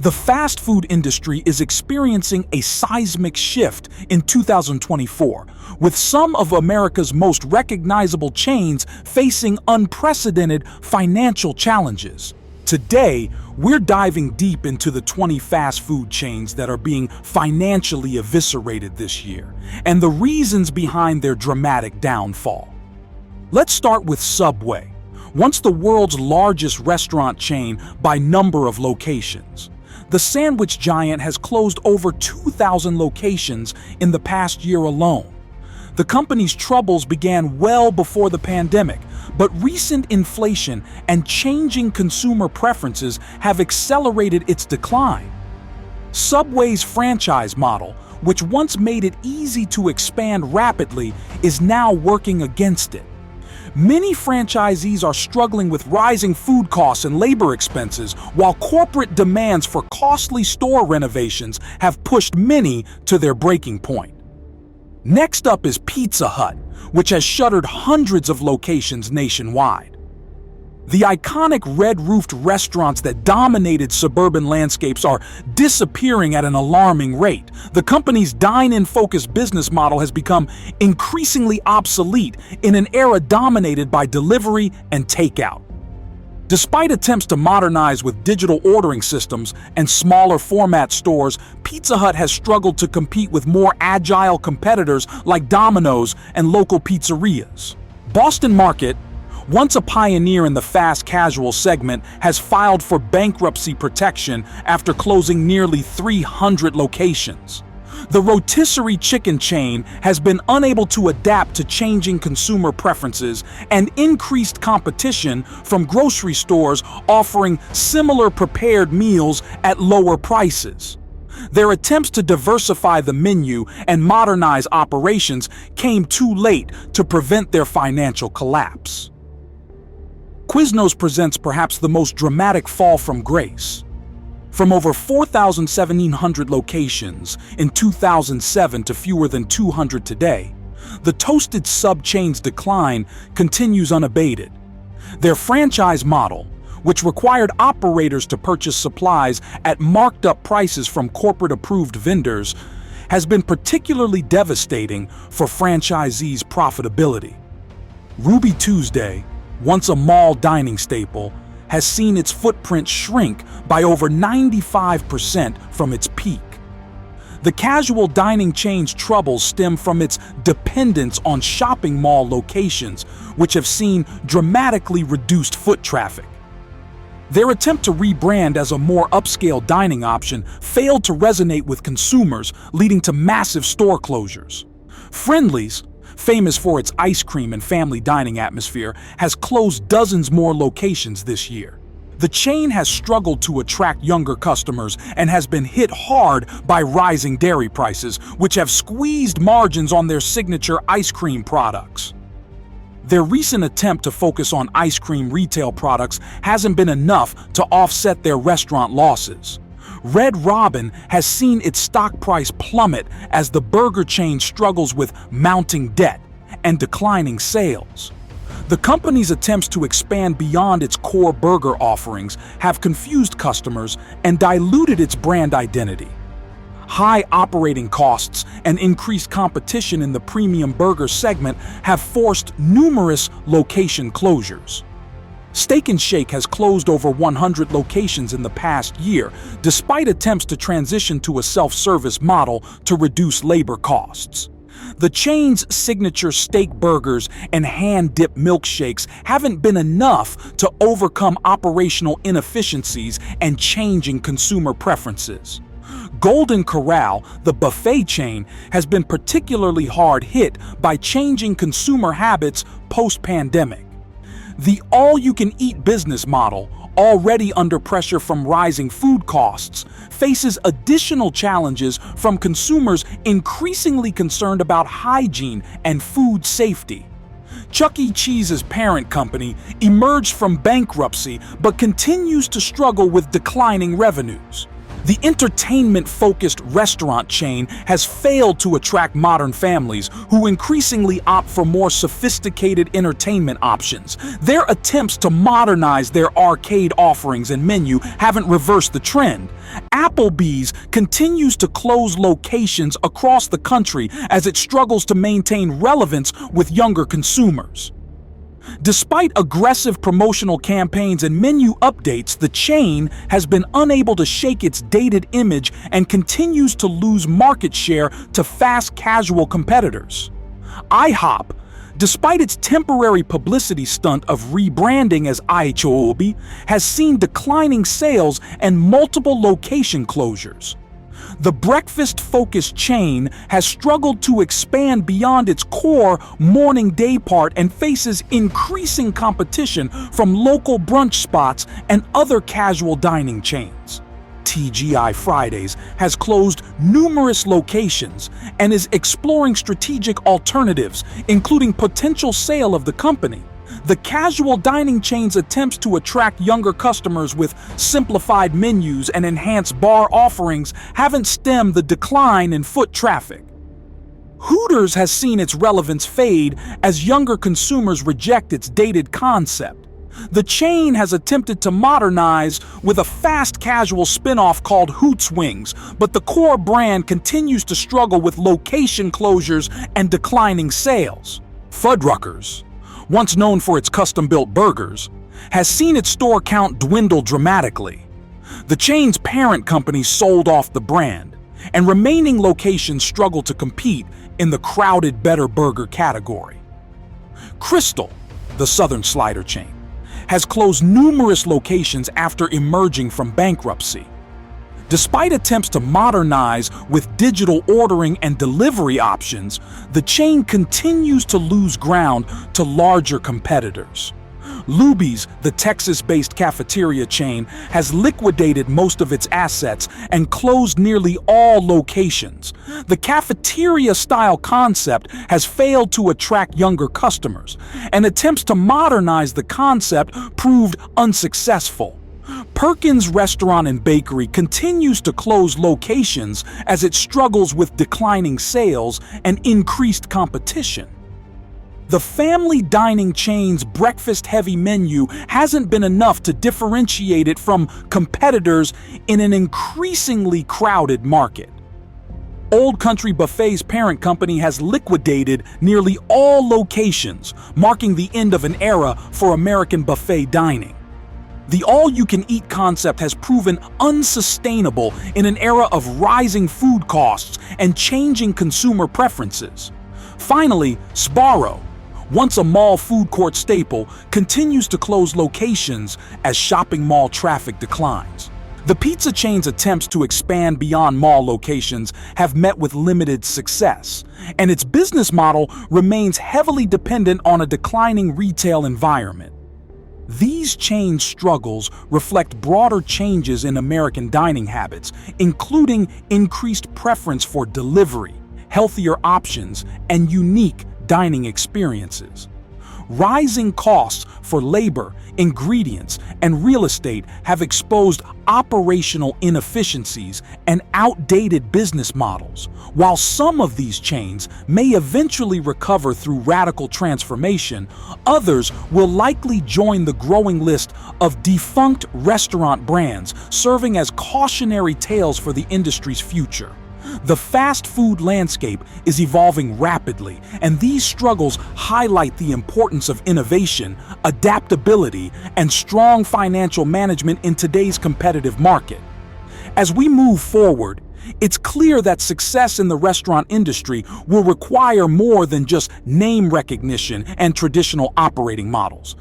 The fast food industry is experiencing a seismic shift in 2024, with some of America's most recognizable chains facing unprecedented financial challenges. Today, we're diving deep into the 20 fast food chains that are being financially eviscerated this year, and the reasons behind their dramatic downfall. Let's start with Subway, once the world's largest restaurant chain by number of locations. The sandwich giant has closed over 2,000 locations in the past year alone. The company's troubles began well before the pandemic, but recent inflation and changing consumer preferences have accelerated its decline. Subway's franchise model, which once made it easy to expand rapidly, is now working against it. Many franchisees are struggling with rising food costs and labor expenses, while corporate demands for costly store renovations have pushed many to their breaking point. Next up is Pizza Hut, which has shuttered hundreds of locations nationwide. The iconic red-roofed restaurants that dominated suburban landscapes are disappearing at an alarming rate. The company's dine-in-focused business model has become increasingly obsolete in an era dominated by delivery and takeout. Despite attempts to modernize with digital ordering systems and smaller format stores, Pizza Hut has struggled to compete with more agile competitors like Domino's and local pizzerias. Boston Market, once a pioneer in the fast casual segment, has filed for bankruptcy protection after closing nearly 300 locations. The rotisserie chicken chain has been unable to adapt to changing consumer preferences and increased competition from grocery stores offering similar prepared meals at lower prices. Their attempts to diversify the menu and modernize operations came too late to prevent their financial collapse. Quiznos presents perhaps the most dramatic fall from grace. From over 4,700 locations in 2007 to fewer than 200 today, the toasted sub-chain's decline continues unabated. Their franchise model, which required operators to purchase supplies at marked-up prices from corporate-approved vendors, has been particularly devastating for franchisees' profitability. Ruby Tuesday, once a mall dining staple, has seen its footprint shrink by over 95% from its peak. The casual dining chain's troubles stem from its dependence on shopping mall locations, which have seen dramatically reduced foot traffic. Their attempt to rebrand as a more upscale dining option failed to resonate with consumers, leading to massive store closures. Friendly's, famous for its ice cream and family dining atmosphere, has closed dozens more locations this year. The chain has struggled to attract younger customers and has been hit hard by rising dairy prices, which have squeezed margins on their signature ice cream products. Their recent attempt to focus on ice cream retail products hasn't been enough to offset their restaurant losses. Red Robin has seen its stock price plummet as the burger chain struggles with mounting debt and declining sales. The company's attempts to expand beyond its core burger offerings have confused customers and diluted its brand identity. High operating costs and increased competition in the premium burger segment have forced numerous location closures. Steak 'n Shake has closed over 100 locations in the past year, despite attempts to transition to a self-service model to reduce labor costs. The chain's signature steak burgers and hand-dipped milkshakes haven't been enough to overcome operational inefficiencies and changing consumer preferences. Golden Corral, the buffet chain, has been particularly hard hit by changing consumer habits post-pandemic. The all-you-can-eat business model, already under pressure from rising food costs, faces additional challenges from consumers increasingly concerned about hygiene and food safety. Chuck E. Cheese's parent company emerged from bankruptcy but continues to struggle with declining revenues. The entertainment-focused restaurant chain has failed to attract modern families who increasingly opt for more sophisticated entertainment options. Their attempts to modernize their arcade offerings and menu haven't reversed the trend. Applebee's continues to close locations across the country as it struggles to maintain relevance with younger consumers. Despite aggressive promotional campaigns and menu updates, the chain has been unable to shake its dated image and continues to lose market share to fast casual competitors. IHOP, despite its temporary publicity stunt of rebranding as Applebee, has seen declining sales and multiple location closures. The breakfast-focused chain has struggled to expand beyond its core morning daypart and faces increasing competition from local brunch spots and other casual dining chains. TGI Fridays has closed numerous locations and is exploring strategic alternatives, including potential sale of the company. The casual dining chain's attempts to attract younger customers with simplified menus and enhanced bar offerings haven't stemmed the decline in foot traffic. Hooters has seen its relevance fade as younger consumers reject its dated concept. The chain has attempted to modernize with a fast casual spin-off called Hoots Wings, but the core brand continues to struggle with location closures and declining sales. Fuddruckers, once known for its custom-built burgers, has seen its store count dwindle dramatically. The chain's parent company sold off the brand, and remaining locations struggle to compete in the crowded better burger category. Crystal, the Southern Slider chain, has closed numerous locations after emerging from bankruptcy. Despite attempts to modernize with digital ordering and delivery options, the chain continues to lose ground to larger competitors. Luby's, the Texas-based cafeteria chain, has liquidated most of its assets and closed nearly all locations. The cafeteria-style concept has failed to attract younger customers, and attempts to modernize the concept proved unsuccessful. Perkins Restaurant and Bakery continues to close locations as it struggles with declining sales and increased competition. The family dining chain's breakfast-heavy menu hasn't been enough to differentiate it from competitors in an increasingly crowded market. Old Country Buffet's parent company has liquidated nearly all locations, marking the end of an era for American buffet dining. The all-you-can-eat concept has proven unsustainable in an era of rising food costs and changing consumer preferences. Finally, Sbarro, once a mall food court staple, continues to close locations as shopping mall traffic declines. The pizza chain's attempts to expand beyond mall locations have met with limited success, and its business model remains heavily dependent on a declining retail environment. These chain struggles reflect broader changes in American dining habits, including increased preference for delivery, healthier options, and unique dining experiences. Rising costs for labor, ingredients, and real estate have exposed operational inefficiencies and outdated business models. While some of these chains may eventually recover through radical transformation, others will likely join the growing list of defunct restaurant brands, serving as cautionary tales for the industry's future. The fast food landscape is evolving rapidly, and these struggles highlight the importance of innovation, adaptability, and strong financial management in today's competitive market. As we move forward, it's clear that success in the restaurant industry will require more than just name recognition and traditional operating models.